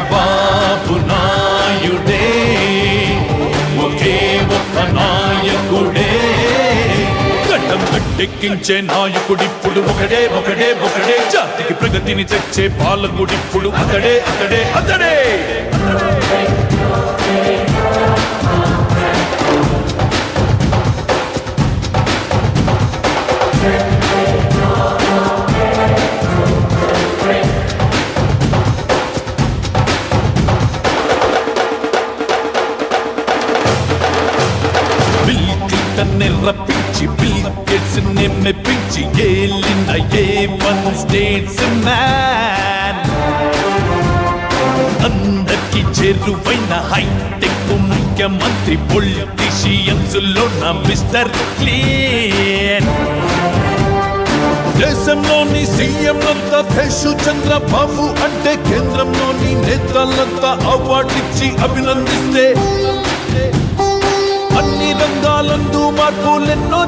చంద్రబాబు నాయుడే ఒకే ఒక్క నాయకుడే గడ్డం గట్టెక్కించే నాయకుడిప్పుడు ఒకడే ఒకడే ఒకడే జాతికి ప్రగతిని తెచ్చే పాలకుడిప్పుడు అతడే అతడే అతడే రప్పించి బిల్ గేట్స్ మెప్పించి ఏలిన A1 స్టేట్స్ మ్యాన్ అందరికి చేరువైన హైటెక్ ముఖ్యమంత్రి పొలిటీషియన్స్ లో నా మిస్టర్ క్లీన్ దేశంలోని సీఎంలంతా దేశు చంద్రబాబు అంటే కేంద్రంలోని నేతలంతా అవార్డిచ్చి అభినందిస్తే అన్ని రంగాలందు మార్పులెన్నో